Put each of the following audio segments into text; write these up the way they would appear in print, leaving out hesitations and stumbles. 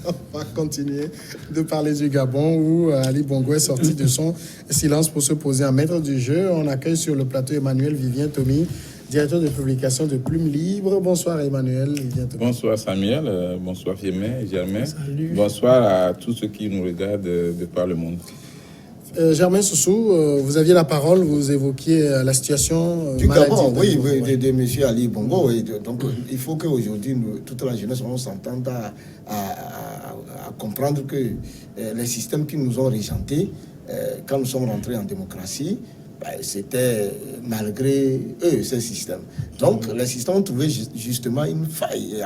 On va continuer de parler du Gabon où Ali Bongo est sorti de son silence pour se poser en maître du jeu. On accueille sur le plateau Emmanuel Vivien Tomi, directeur de publication de Plume Libre. Bonsoir Emmanuel Vivien Tomi. Bonsoir Samuel, bonsoir Firmin et Germain. Salut. Bonsoir à tous ceux qui nous regardent de par le monde. Germain Soussou, vous aviez la parole, vous évoquiez la situation du Gabon, oui, de M. Ali Bongo. Oui. Donc, il faut qu'aujourd'hui, toute la jeunesse, on s'entende à comprendre que les systèmes qui nous ont régentés, quand nous sommes rentrés en démocratie, c'était malgré eux, ces systèmes. Donc, les systèmes ont trouvé justement une faille,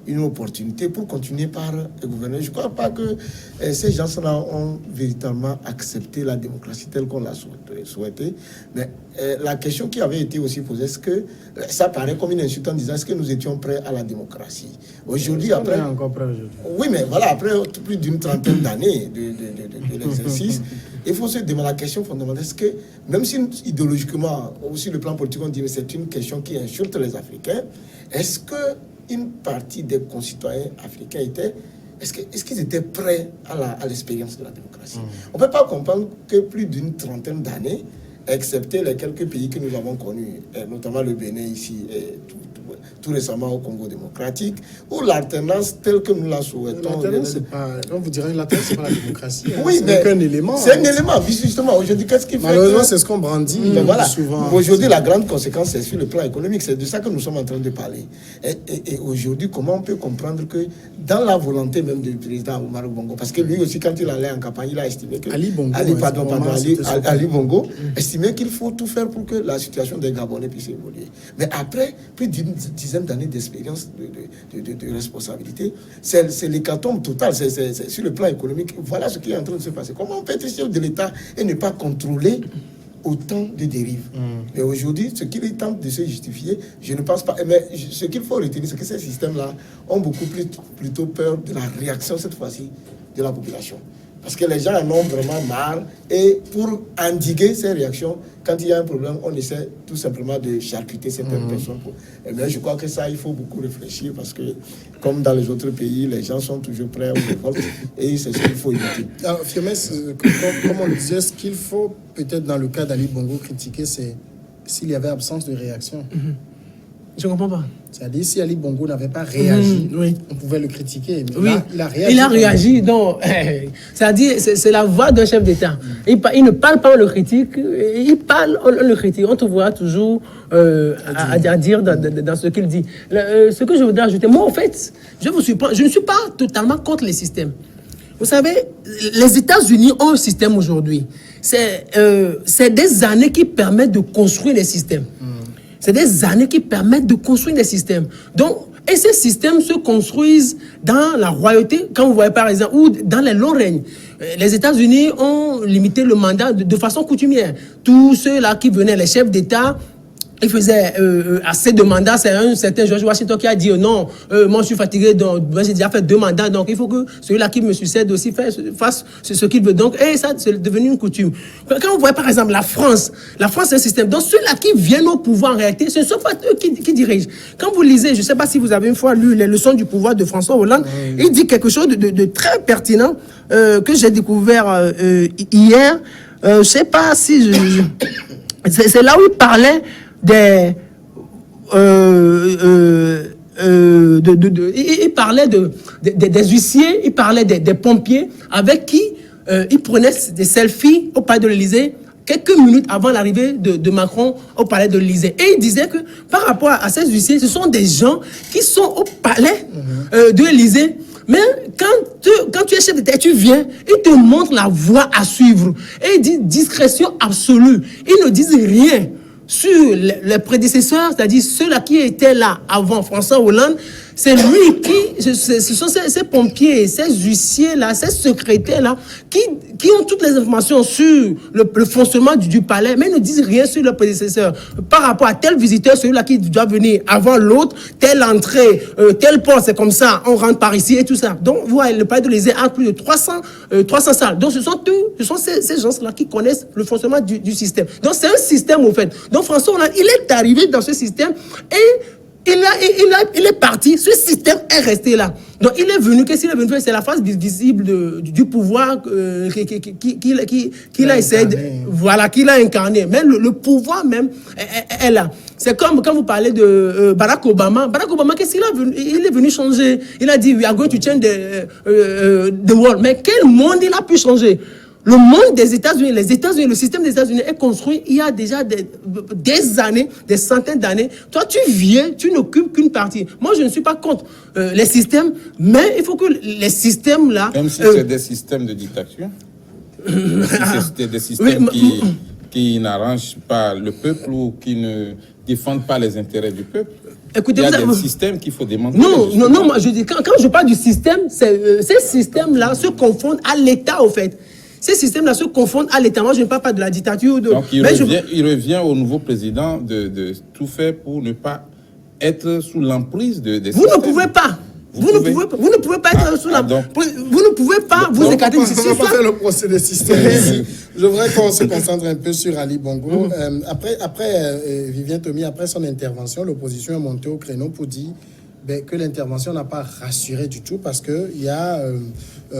une opportunité pour continuer par gouverner. Je ne crois pas que ces gens-là ont véritablement accepté la démocratie telle qu'on l'a souhaité. Mais la question qui avait été aussi posée, est-ce que ça paraît comme une insulte en disant est-ce que nous étions prêts à la démocratie? Aujourd'hui, après... encore prêts aujourd'hui. Oui, mais voilà, après plus d'une trentaine d'années de l'exercice, il faut se demander la question fondamentale, est-ce que, même si idéologiquement, aussi le plan politique, on dit que c'est une question qui insulte les Africains, est-ce qu'une partie des concitoyens africains est-ce qu'ils étaient prêts à l'expérience de la démocratie? On ne peut pas comprendre que plus d'une trentaine d'années, excepté les quelques pays que nous avons connus, notamment le Bénin ici, et tout récemment au Congo démocratique, où l'alternance telle que nous la souhaitons... L'alternance, c'est pas... On vous dirait l'alternance, c'est pas la démocratie. Oui, mais c'est un élément. C'est un élément, justement. Aujourd'hui, qu'est-ce qui fait malheureusement, c'est ce qu'on brandit voilà. souvent. Aujourd'hui, la grande conséquence, c'est sur le plan économique. C'est de ça que nous sommes en train de parler. Et aujourd'hui, comment on peut comprendre que dans la volonté même du président Omar Bongo, parce que lui aussi, quand il allait en campagne, il a estimé que... Ali Bongo. Ali Bongo estimait qu'il faut tout faire pour que la situation des Gabonais puisse évoluer. Mais après plus d'une dizaine d'années d'expérience, de responsabilité, c'est l'hécatombe total, c'est sur le plan économique. Voilà ce qui est en train de se passer. Comment on peut être chef de l'État et ne pas contrôler autant de dérives? Mais aujourd'hui, ce qu'il tente de se justifier, je ne pense pas. Mais ce qu'il faut retenir, c'est que ces systèmes-là ont beaucoup plutôt peur de la réaction, cette fois-ci, de la population. Parce que les gens en ont vraiment marre. Et pour endiguer ces réactions, quand il y a un problème, on essaie tout simplement de charcuter certaines personnes. Mais je crois que ça, il faut beaucoup réfléchir parce que, comme dans les autres pays, les gens sont toujours prêts aux révoltes et c'est ce qu'il faut éviter. Alors, Fiamès, comme on le disait, ce qu'il faut peut-être dans le cas d'Ali Bongo critiquer, c'est s'il y avait absence de réaction. Je ne comprends pas. C'est-à-dire, si Ali Bongo n'avait pas réagi, on pouvait le critiquer. Mais là, il a réagi. Il a réagi. Donc, c'est-à-dire, c'est la voix d'un chef d'État. Il ne parle pas, on le critique. Il parle, on le critique. On te voit toujours à dire dans ce qu'il dit. Ce que je voudrais ajouter, moi, en fait, je ne suis pas totalement contre les systèmes. Vous savez, les États-Unis ont un système aujourd'hui. C'est des années qui permettent de construire les systèmes. C'est des années qui permettent de construire des systèmes. Donc, et ces systèmes se construisent dans la royauté, quand vous voyez par exemple, ou dans les longs règnes. Les États-Unis ont limité le mandat de façon coutumière. Tous ceux-là qui venaient, les chefs d'État, ils faisaient assez de mandats. C'est un certain George Washington qui a dit non, moi je suis fatigué, donc j'ai déjà fait 2 mandats, donc il faut que celui-là qui me succède aussi fasse ce qu'il veut. Donc, et ça, c'est devenu une coutume. Quand vous voyez par exemple la France c'est un système. Donc ceux-là qui viennent au pouvoir en réalité, ce ne sont pas eux qui dirigent. Quand vous lisez, je ne sais pas si vous avez une fois lu les leçons du pouvoir de François Hollande, il dit quelque chose de très pertinent que j'ai découvert hier. Je ne sais pas si c'est là où il parlait il parlait des huissiers, il parlait des pompiers avec qui il prenait des selfies au palais de l'Élysée quelques minutes avant l'arrivée de Macron au palais de l'Élysée. Et il disait que par rapport à ces huissiers, ce sont des gens qui sont au palais de l'Élysée. Mais quand tu es chef d'État, tu viens, il te montre la voie à suivre. Et il dit discrétion absolue. Ils ne disent rien sur les prédécesseurs, c'est-à-dire ceux-là qui étaient là avant François Hollande. C'est lui qui, ce sont ces pompiers, ces huissiers-là, ces secrétaires-là, qui ont toutes les informations sur le fonctionnement du palais, mais ils ne disent rien sur leur prédécesseur. Par rapport à tel visiteur, celui-là qui doit venir avant l'autre, telle entrée, tel port, c'est comme ça, on rentre par ici et tout ça. Donc, vous voyez, le palais de l'Élysée a plus de 300 salles. Donc, ce sont ces gens-là qui connaissent le fonctionnement du système. Donc, c'est un système, au fait. Donc, François Hollande, il est arrivé dans ce système et il est parti, ce système est resté là. Donc il est venu, qu'est-ce qu'il est venu faire? C'est la face visible du pouvoir qu'il a essayé, qu'il a incarné. Mais le pouvoir même est là. C'est comme quand vous parlez de Barack Obama. Barack Obama, qu'est-ce qu'il a venu? Il est venu changer. Il a dit, we are going to change the world. Mais quel monde il a pu changer? Le monde des États-Unis, le système des États-Unis est construit il y a déjà des années, des centaines d'années. Toi, tu viens, tu n'occupes qu'une partie. Moi, je ne suis pas contre les systèmes, mais il faut que les systèmes-là... Même si c'est des systèmes de dictature, c'est des systèmes qui n'arrangent pas le peuple ou qui ne défendent pas les intérêts du peuple. Écoutez, il y a des systèmes qu'il faut démanteler. Non, moi je dis, quand je parle du système, ces systèmes-là se confondent à l'État, au fait. Ces systèmes-là se confondent à l'État. Moi, je ne parle pas de la dictature. Donc, il revient au nouveau président de tout faire pour ne pas être sous l'emprise des systèmes. Vous ne pouvez pas. Vous ne pouvez pas être sous l'emprise. Vous ne pouvez pas vous écarter du système. On va pas faire le procès des systèmes. Je voudrais qu'on se concentre un peu sur Ali Bongo. Après Vivien Tomi, après son intervention, l'opposition est montée au créneau pour dire que l'intervention n'a pas rassuré du tout parce qu'il y a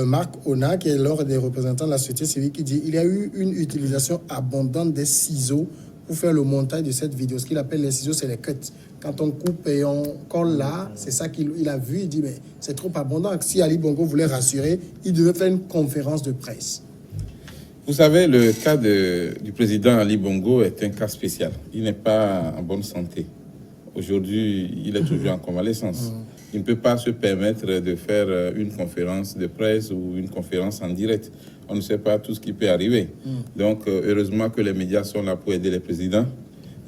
Marc Ona, qui est l'un des représentants de la société civile, qui dit qu'il y a eu une utilisation abondante des ciseaux pour faire le montage de cette vidéo. Ce qu'il appelle les ciseaux, c'est les cuts. Quand on coupe et on colle là, c'est ça qu'il a vu. Il dit, mais c'est trop abondant. Si Ali Bongo voulait rassurer, il devait faire une conférence de presse. Vous savez, le cas du président Ali Bongo est un cas spécial. Il n'est pas en bonne santé. Aujourd'hui, il est toujours en convalescence. Il ne peut pas se permettre de faire une conférence de presse ou une conférence en direct. On ne sait pas tout ce qui peut arriver. Donc, heureusement que les médias sont là pour aider les présidents.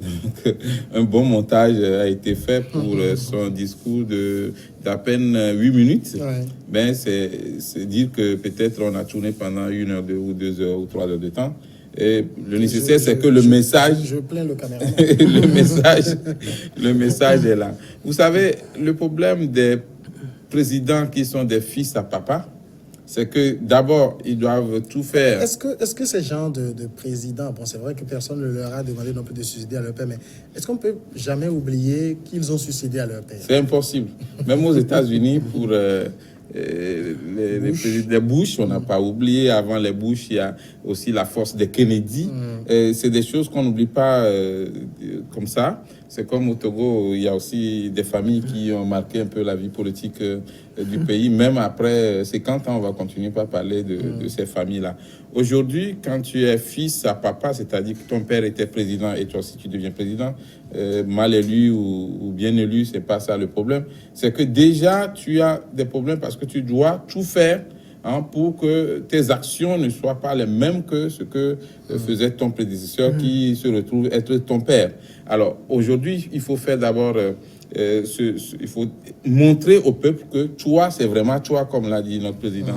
Donc, un bon montage a été fait pour son discours d'à peine 8 minutes. Ouais. Ben, c'est dire que peut-être on a tourné pendant 1 heure, 2 ou 2 heures ou 3 heures de temps. Et le nécessaire, c'est que le message... Je plains le caméraman. le message est là. Vous savez, le problème des présidents qui sont des fils à papa, c'est que d'abord, ils doivent tout faire. Est-ce que ces gens de présidents, bon, c'est vrai que personne ne leur a demandé non plus de succéder à leur père, mais est-ce qu'on peut jamais oublier qu'ils ont succédé à leur père? C'est impossible. Même aux États-Unis, pour... les Bush, on n'a pas oublié. Avant les Bush, il y a aussi la force des Kennedy. C'est des choses qu'on n'oublie pas comme ça. C'est comme au Togo, il y a aussi des familles qui ont marqué un peu la vie politique du pays. Même après 50 ans, on va continuer par parler de ces familles-là. Aujourd'hui, quand tu es fils à papa, c'est-à-dire que ton père était président et toi aussi tu deviens président, mal élu ou bien élu, c'est pas ça le problème. C'est que déjà, tu as des problèmes parce que tu dois tout faire pour que tes actions ne soient pas les mêmes que ce que faisait ton prédécesseur qui se retrouve être ton père. Alors, aujourd'hui, il faut faire d'abord... il faut montrer au peuple que toi, c'est vraiment toi, comme l'a dit notre président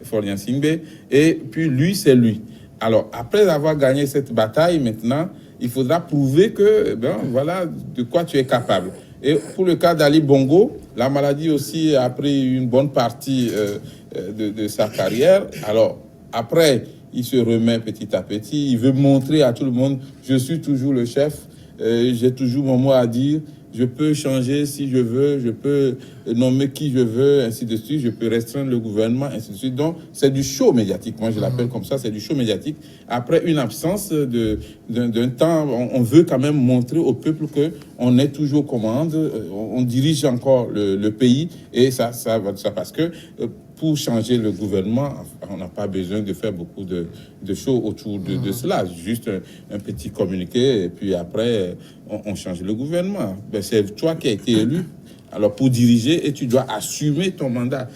Florian Singbe, et puis lui, c'est lui. Alors, après avoir gagné cette bataille, maintenant, il faudra prouver que, voilà, de quoi tu es capable. Et pour le cas d'Ali Bongo, la maladie aussi a pris une bonne partie de sa carrière. Alors, après, il se remet petit à petit. Il veut montrer à tout le monde, je suis toujours le chef, j'ai toujours mon mot à dire. Je peux changer si je veux, je peux nommer qui je veux, ainsi de suite. Je peux restreindre le gouvernement, ainsi de suite. Donc, c'est du show médiatique. Moi, je l'appelle comme ça, c'est du show médiatique. Après une absence d'un temps, on veut quand même montrer au peuple qu'on est toujours aux commandes, on dirige encore le pays. Et ça parce que pour changer le gouvernement, on n'a pas besoin de faire beaucoup de show autour de cela. Juste un petit communiqué et puis après, on change le gouvernement. Ben, c'est toi qui as été élu. Alors, pour diriger, et tu dois assumer ton mandat.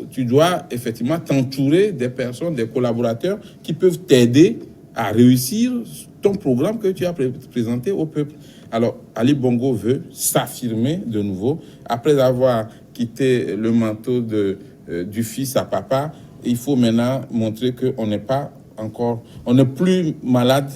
Tu dois effectivement t'entourer des personnes, des collaborateurs qui peuvent t'aider à réussir ton programme que tu as présenté au peuple. Alors, Ali Bongo veut s'affirmer de nouveau après avoir quitter le manteau du fils à papa. Il faut maintenant montrer qu'on n'est pas encore, on n'est plus malade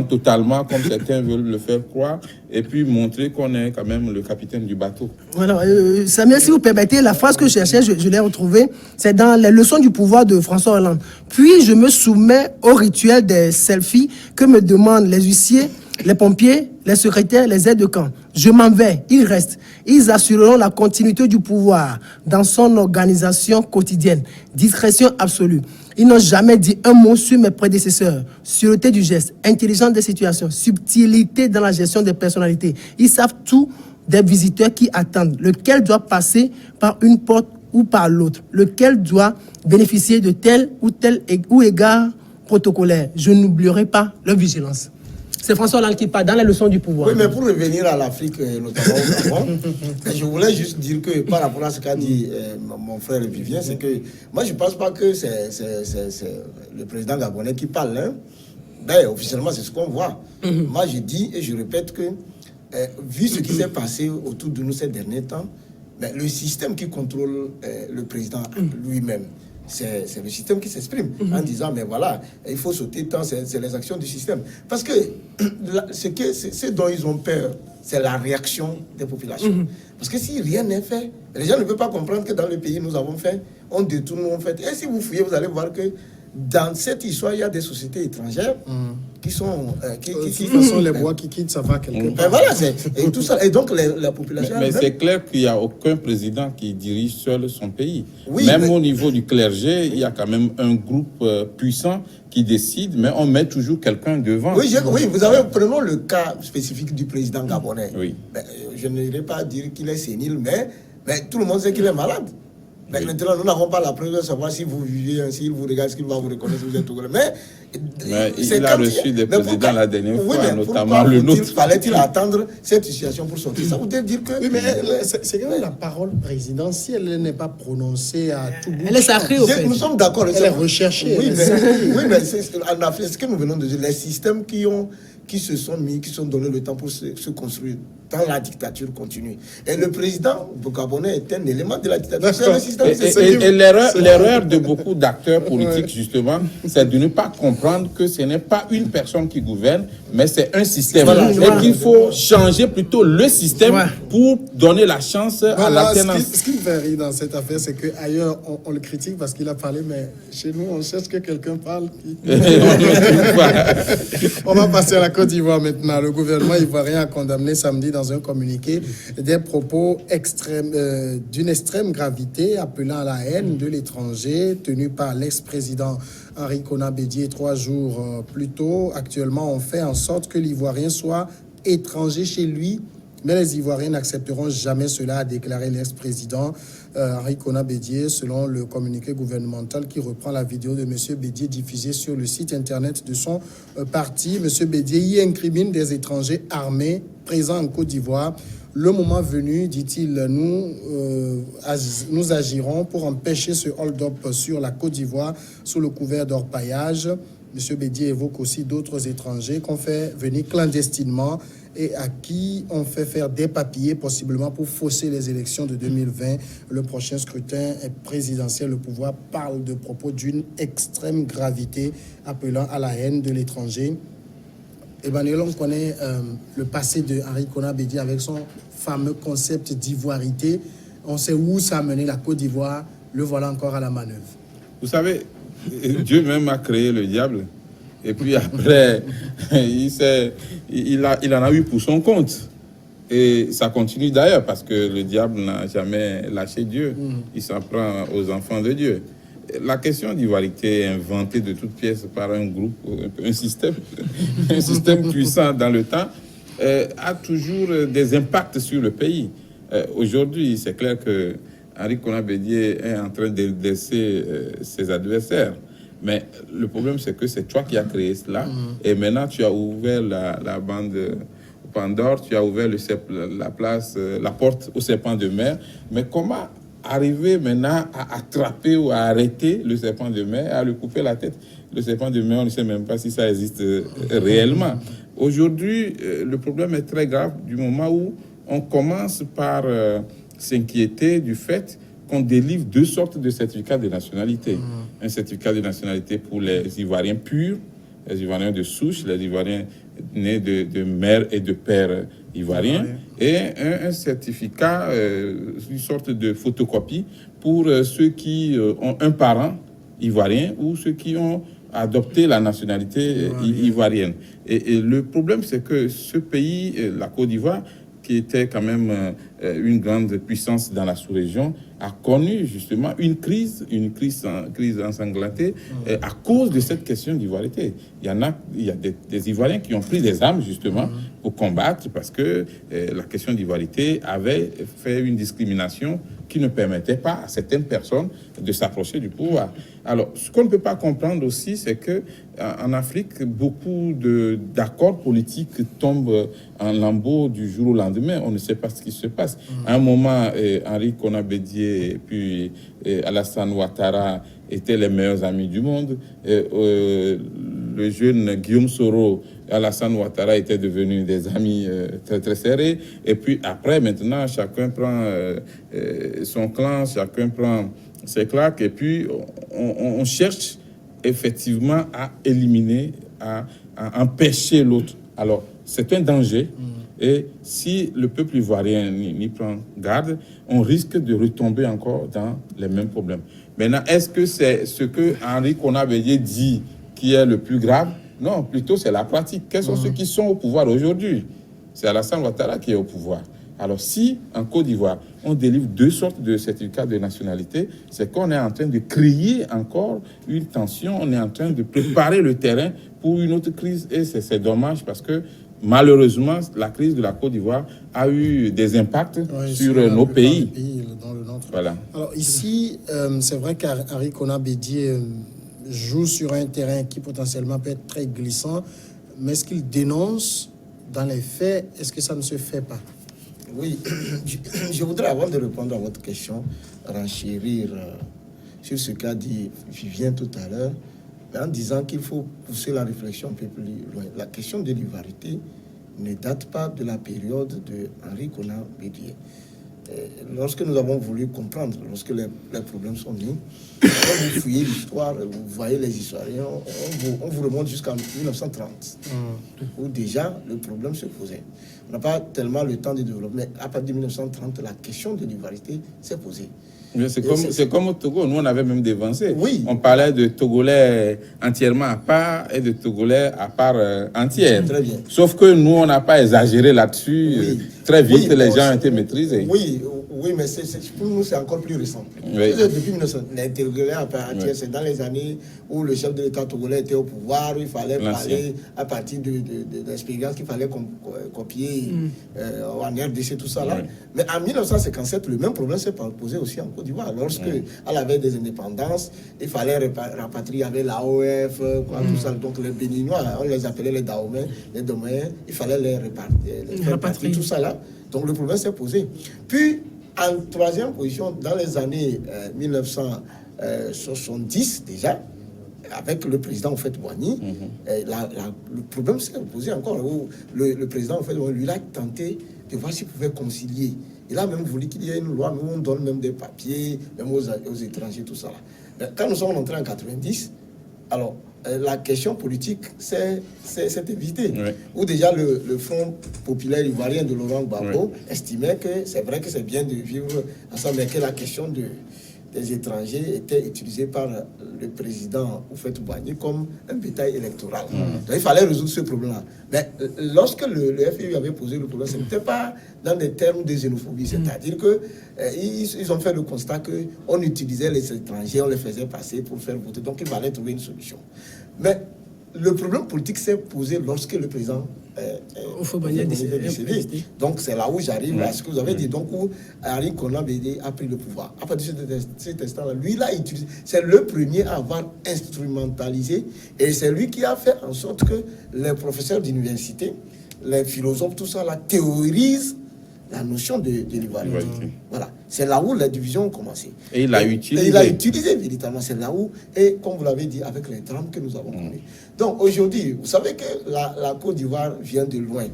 totalement comme certains veulent le faire croire, et puis montrer qu'on est quand même le capitaine du bateau. Voilà, Samuel, si vous permettez, la phrase que je cherchais, je l'ai retrouvée, c'est dans les leçons du pouvoir de François Hollande. Puis je me soumets au rituel des selfies que me demandent les huissiers, les pompiers, les secrétaires, les aides de camp. Je m'en vais, ils restent. Ils assureront la continuité du pouvoir dans son organisation quotidienne. Discrétion absolue. Ils n'ont jamais dit un mot sur mes prédécesseurs. Sûreté du geste, intelligence des situations, subtilité dans la gestion des personnalités. Ils savent tout des visiteurs qui attendent. Lequel doit passer par une porte ou par l'autre. Lequel doit bénéficier de tel ou égard protocolaire. Je n'oublierai pas leur vigilance. C'est François Hollande qui parle dans les leçons du pouvoir. Oui, mais pour revenir à l'Afrique, notamment au Gabon, je voulais juste dire que par rapport à ce qu'a dit mon frère Vivien, c'est que moi je ne pense pas que c'est le président gabonais qui parle. Hein. Ben, officiellement, c'est ce qu'on voit. Moi je dis et je répète que vu ce qui s'est passé autour de nous ces derniers temps, ben, le système qui contrôle le président lui-même, c'est le système qui s'exprime en disant, mais voilà, il faut sauter tant, c'est les actions du système. Parce que ce dont ils ont peur, c'est la réaction des populations. Parce que si rien n'est fait, les gens ne peuvent pas comprendre que dans le pays, nous avons fait, on détourne, on fait. Et si vous fouillez, vous allez voir que dans cette histoire, il y a des sociétés étrangères qui sont... de toute façon, les bois qui quittent, ça va quelque part. Voilà, et tout ça. Et donc, la population... Mais c'est clair qu'il n'y a aucun président qui dirige seul son pays. Oui, même au niveau du clergé, il y a quand même un groupe puissant qui décide, mais on met toujours quelqu'un devant. Oui, vous avez... Prenons le cas spécifique du président gabonais. Oui. Ben, je n'irai pas dire qu'il est sénile, mais tout le monde sait qu'il est malade. Mais maintenant, nous n'avons pas la preuve de savoir si vous vivez ainsi, il vous regarde, est-ce qu'il va vous reconnaître, vous êtes Togolais. Mais il a reçu des présidents la dernière fois, notamment le nôtre. Fallait-il attendre cette situation pour sortir? Ça voudrait dire que... Oui, mais c'est quand même la parole présidentielle, elle n'est pas prononcée à tout bout. Elle est sacrée, au fait. Nous sommes d'accord. Elle est recherchée. Oui, mais en Afrique, ce que nous venons de dire, les systèmes qui se sont donné le temps pour se construire dans la dictature continue. Et le président gabonais est un élément de la dictature. C'est le système. Et l'erreur de beaucoup d'acteurs politiques, justement, c'est de ne pas comprendre que ce n'est pas une personne qui gouverne, mais c'est un système. Et qu'il faut changer plutôt le système pour donner la chance à l'alternance. Ce qui me fait rire dans cette affaire, c'est qu'ailleurs, on le critique parce qu'il a parlé, mais chez nous, on cherche que quelqu'un parle. On va passer à la Côte d'Ivoire maintenant. Le gouvernement ivoirien a condamné samedi dans un communiqué des propos d'une extrême gravité appelant à la haine de l'étranger tenus par l'ex-président Henri Konan Bédié 3 jours plus tôt. Actuellement, on fait en sorte que l'Ivoirien soit étranger chez lui, mais les Ivoiriens n'accepteront jamais cela, a déclaré l'ex-président Henri Konan Bédié, selon le communiqué gouvernemental qui reprend la vidéo de M. Bédié diffusée sur le site internet de son parti. M. Bédié y incrimine des étrangers armés présents en Côte d'Ivoire. Le moment venu, dit-il, nous agirons pour empêcher ce hold-up sur la Côte d'Ivoire sous le couvert d'orpaillage. M. Bédié évoque aussi d'autres étrangers qu'on fait venir clandestinement et à qui on fait faire des papiers possiblement pour fausser les élections de 2020. Le prochain scrutin présidentiel, le pouvoir parle de propos d'une extrême gravité appelant à la haine de l'étranger. Emmanuel, on connaît le passé de Henri Konan Bédié avec son fameux concept d'ivoirité. On sait où ça a mené la Côte d'Ivoire. Le voilà encore à la manœuvre. Vous savez, Dieu même a créé le diable. Et puis après, il en a eu pour son compte. Et ça continue d'ailleurs, parce que le diable n'a jamais lâché Dieu. Il s'en prend aux enfants de Dieu. La question d'ivoirité est inventée de toutes pièces par un groupe, un système puissant dans le temps, a toujours des impacts sur le pays. Aujourd'hui, c'est clair que Henri Konan Bédié est en train de laisser ses adversaires. Mais le problème, c'est que c'est toi qui as créé cela. Et maintenant, tu as ouvert la bande Pandore, tu as ouvert la porte au serpent de mer. Mais comment arriver maintenant à attraper ou à arrêter le serpent de mer, à lui couper la tête? Le serpent de mer, on ne sait même pas si ça existe réellement. Aujourd'hui, le problème est très grave du moment où on commence par s'inquiéter du fait qu'on délivre 2 sortes de certificats de nationalité. Un certificat de nationalité pour les Ivoiriens purs, les Ivoiriens de souche, les Ivoiriens nés de mère et de père ivoiriens, et un certificat, une sorte de photocopie pour ceux qui ont un parent ivoirien ou ceux qui ont adopté la nationalité ivoirienne. Et le problème, c'est que ce pays, la Côte d'Ivoire, qui était quand même une grande puissance dans la sous-région, a connu justement une crise ensanglantée à cause de cette question d'ivoirité. Il y a des Ivoiriens qui ont pris des armes justement pour combattre parce que la question d'ivoirité avait fait une discrimination qui ne permettait pas à certaines personnes de s'approcher du pouvoir. Alors, ce qu'on ne peut pas comprendre aussi, c'est que en Afrique, beaucoup d'accords politiques tombent en lambeaux du jour au lendemain. On ne sait pas ce qui se passe. À un moment, Henri Konan Bédié et puis Alassane Ouattara étaient les meilleurs amis du monde. Le jeune Guillaume Soro et Alassane Ouattara étaient devenus des amis très très serrés. Et puis après, maintenant, chacun prend son clan, chacun prend ses claques. Et puis, on cherche effectivement à éliminer, à empêcher l'autre. Alors, c'est un danger. Et si le peuple ivoirien n'y prend garde, on risque de retomber encore dans les mêmes problèmes. Maintenant, est-ce que c'est ce que Henri Konan Bédié dit qui est le plus grave? Non, plutôt c'est la pratique. Quels sont ceux qui sont au pouvoir aujourd'hui? C'est Alassane Ouattara qui est au pouvoir. Alors si, en Côte d'Ivoire, on délivre 2 sortes de certificats de nationalité, c'est qu'on est en train de créer encore une tension, on est en train de préparer le terrain pour une autre crise. Et c'est dommage parce que malheureusement, la crise de la Côte d'Ivoire a eu des impacts sur nos pays. Dans le nôtre. Voilà. Alors ici, c'est vrai qu'Henri Konan Bédié joue sur un terrain qui potentiellement peut être très glissant, mais ce qu'il dénonce dans les faits, est-ce que ça ne se fait pas? Oui, je voudrais, avant de répondre à votre question, renchérir sur ce qu'a dit Vivien tout à l'heure, en disant qu'il faut pousser la réflexion un peu plus loin. La question de l'ivoirité ne date pas de la période de Henri Konan Bédié. Lorsque nous avons voulu comprendre, lorsque les problèmes sont nés, quand vous fouillez l'histoire, vous voyez les historiens, on vous remonte jusqu'en 1930, où déjà le problème se posait. On n'a pas tellement le temps de développer, mais à partir de 1930, la question de l'ivoirité s'est posée. C'est comme au Togo, nous on avait même dévancé. Oui. On parlait de Togolais entièrement à part et de Togolais à part entière. Très bien. Sauf que nous on n'a pas exagéré là-dessus. Oui. Très vite, Oui, les gens ont été maîtrisés. Oui, mais pour nous, c'est encore plus récent. Oui. Depuis 1900, les Togolais à part entière, c'est dans les années où le chef de l'État togolais était au pouvoir, il fallait parler à partir de l'expérience qu'il fallait copier en RDC, tout ça là. Oui. Mais en 1957, le même problème s'est posé aussi en Côte d'Ivoire. Lorsque, à la veille des indépendances, il fallait rapatrier avec l'AOF, tout ça. Donc les Béninois, on les appelait les Dahomey, les Domains, il fallait les rapatrier, tout ça là. Donc le problème s'est posé. Puis, en troisième position, dans les années 1970 déjà, avec le président en fait Boigny, le problème s'est posé encore. Où le président en fait lui a tenté de voir s'il pouvait concilier. Il a même voulu qu'il y ait une loi où on donne même des papiers, même aux étrangers, tout ça là. Mais quand nous sommes entrés en 90, alors la question politique s'est évitée. Oui. Où déjà le Front populaire ivoirien de Laurent Gbagbo estimait que c'est vrai que c'est bien de vivre ensemble, mais que la question des étrangers était utilisée par le président Houphouët-Boigny comme un bétail électoral. Donc il fallait résoudre ce problème-là. Mais lorsque le FPI avait posé le problème, ce n'était pas dans des termes de xénophobie, c'est-à-dire que ils ont fait le constat qu'on utilisait les étrangers, on les faisait passer pour faire voter, donc il fallait trouver une solution. Mais le problème politique s'est posé lorsque le président est décédé. Donc c'est là où j'arrive à ce que vous avez dit, donc où Henri Konan Bédié a pris le pouvoir. À partir de cet instant-là, lui, il a utilisé, c'est le premier à avoir instrumentalisé, et c'est lui qui a fait en sorte que les professeurs d'université, les philosophes, tout ça, là, théorisent la notion de l'ivoirité. Voilà. C'est là où la division a commencé. Et il l'a utilisé. Et il l'a utilisé véritablement. C'est là où, et comme vous l'avez dit, avec les drames que nous avons connus. Donc aujourd'hui, vous savez que la Côte d'Ivoire vient de loin.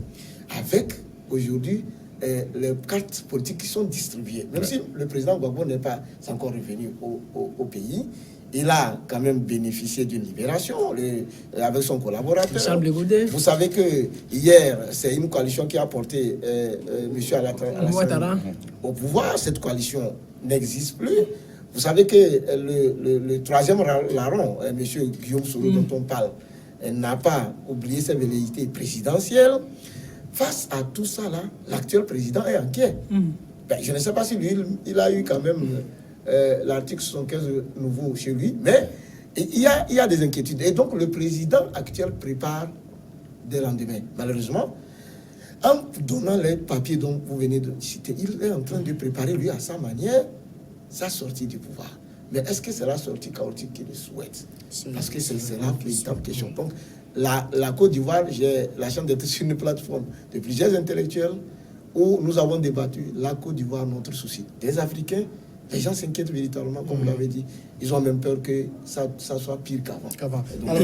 Avec aujourd'hui les cartes politiques qui sont distribuées. Même si le président Gbagbo n'est pas encore revenu au pays, il a quand même bénéficié d'une libération avec son collaborateur. Charles Blé Goudé. Vous savez que hier, c'est une coalition qui a porté M. Alassane au pouvoir. Cette coalition n'existe plus. Vous savez que le troisième larron, M. Guillaume Soro, dont on parle, n'a pas oublié ses velléités présidentielles. Face à tout ça, là, l'actuel président est inquiet. Ben, je ne sais pas si lui, il a eu quand même l'article 75 nouveau chez lui, mais il y a des inquiétudes. Et donc, le président actuel prépare des lendemains. Malheureusement, en donnant les papiers dont vous venez de citer, il est en train de préparer, lui, à sa manière, sa sortie du pouvoir. Mais est-ce que c'est la sortie chaotique qu'il souhaite? Parce que c'est la véritable question. Donc, la Côte d'Ivoire, j'ai la chance d'être sur une plateforme de plusieurs intellectuels où nous avons débattu la Côte d'Ivoire, notre souci. Des Africains, les gens s'inquiètent véritablement, comme vous l'avez dit. Ils ont même peur que ça soit pire qu'avant. Alors,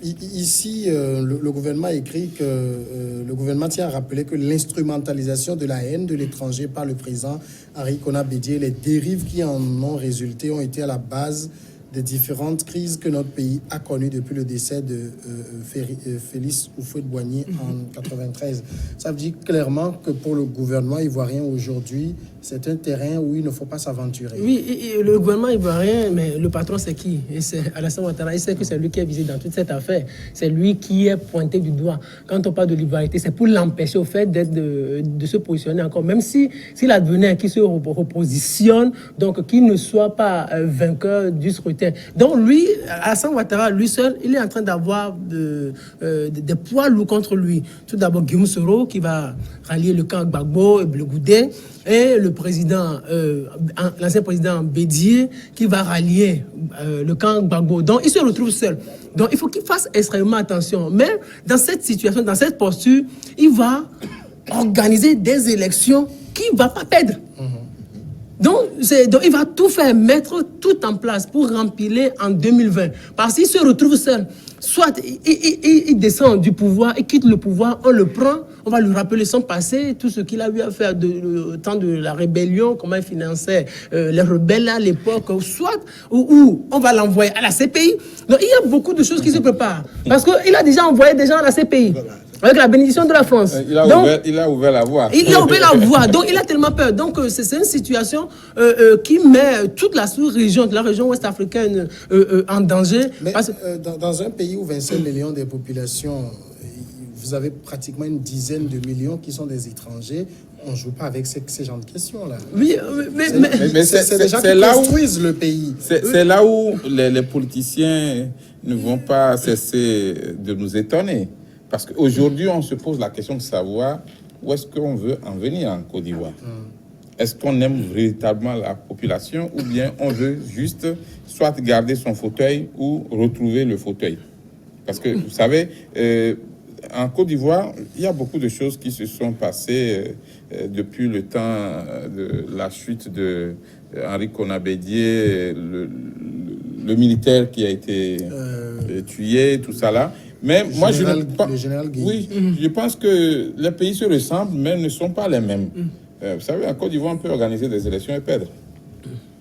ici, le gouvernement écrit que le gouvernement tient à rappeler que l'instrumentalisation de la haine de l'étranger par le président Henri Konan Bédié, les dérives qui en ont résulté ont été à la base des différentes crises que notre pays a connues depuis le décès de Félix Houphouët-Boigny en 93. Ça veut dire clairement que pour le gouvernement ivoirien aujourd'hui, c'est un terrain où il ne faut pas s'aventurer. Oui, et le gouvernement ivoirien, mais le patron c'est qui? Et c'est Alassane Ouattara. Il sait que c'est lui qui est visé dans toute cette affaire. C'est lui qui est pointé du doigt. Quand on parle de l'ivoirité, c'est pour l'empêcher au fait de se positionner encore. Même s'il advenait qu'il se repositionne, donc qu'il ne soit pas vainqueur du scrutin. Donc lui, Alassane Ouattara, lui seul, il est en train d'avoir des poids lourds contre lui. Tout d'abord, Guillaume Soro qui va rallier le camp Gbagbo et Blé Goudé, et le président, l'ancien président Bédié qui va rallier le camp Gbagbo. Donc il se retrouve seul. Donc il faut qu'il fasse extrêmement attention. Mais dans cette situation, dans cette posture, il va organiser des élections qu'il ne va pas perdre. Donc, il va tout faire, mettre tout en place pour rempiler en 2020. Parce qu'il se retrouve seul. Soit il descend du pouvoir, il quitte le pouvoir, on le prend, on va lui rappeler son passé, tout ce qu'il a eu à faire au temps de la rébellion, comment il finançait les rebelles à l'époque, soit où on va l'envoyer à la CPI. Donc, il y a beaucoup de choses qui se préparent. Parce qu'il a déjà envoyé des gens à la CPI. Avec la bénédiction de la France. Il a ouvert la voie. Il a ouvert la voie. Donc, il a tellement peur. Donc, c'est une situation qui met toute la sous-région, la région ouest-africaine en danger. Mais dans un pays où 25 millions de populations, vous avez pratiquement une dizaine de millions qui sont des étrangers. On ne joue pas avec ces genres de questions-là. Oui, mais c'est des gens qui construisent le pays. C'est là où les politiciens ne vont pas cesser de nous étonner. Parce qu'aujourd'hui, on se pose la question de savoir où est-ce qu'on veut en venir en Côte d'Ivoire. Est-ce qu'on aime véritablement la population ou bien on veut juste soit garder son fauteuil ou retrouver le fauteuil? Parce que, vous savez, en Côte d'Ivoire, il y a beaucoup de choses qui se sont passées depuis le temps de la chute de Henri Konan Bédié, le militaire qui a été tué, tout ça là. Mais moi, le général Guy. Oui, je pense que les pays se ressemblent, mais ne sont pas les mêmes. Vous savez, en Côte d'Ivoire, on peut organiser des élections et perdre.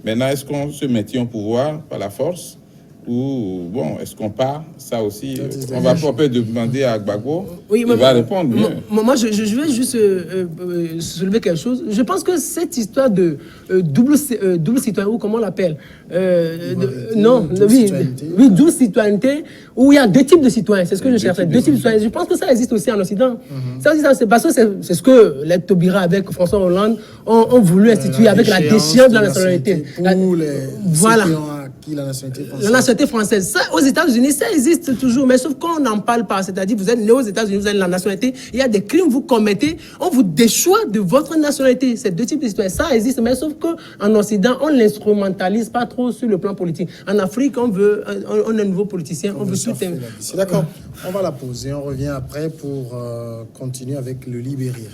Maintenant, est-ce qu'on se maintient au pouvoir par la force ou, bon, est-ce qu'on part? Ça aussi, on va pas demander à Gbagbo. Oui, il va répondre. Moi, je vais juste soulever quelque chose. Je pense que cette histoire de double citoyenneté, ou comment on l'appelle double citoyenneté, où il y a deux types de citoyens. C'est ce que je cherchais. Deux types de citoyens. Je pense que ça existe aussi en Occident. Ça, c'est parce que c'est ce que les Taubira avec François Hollande ont voulu instituer avec la déchéance de la nationalité. Voilà. La nationalité française. La nationalité française. Ça, aux États-Unis, ça existe toujours, mais sauf qu'on n'en parle pas. C'est-à-dire, vous êtes né aux États-Unis, vous avez la nationalité, il y a des crimes que vous commettez, on vous déchoit de votre nationalité. C'est deux types de citoyens. Ça existe, mais sauf qu'en Occident, on ne l'instrumentalise pas trop sur le plan politique. En Afrique, on est un nouveau politicien, on veut tout. D'accord, on va la poser, on revient après pour continuer avec le Libéria.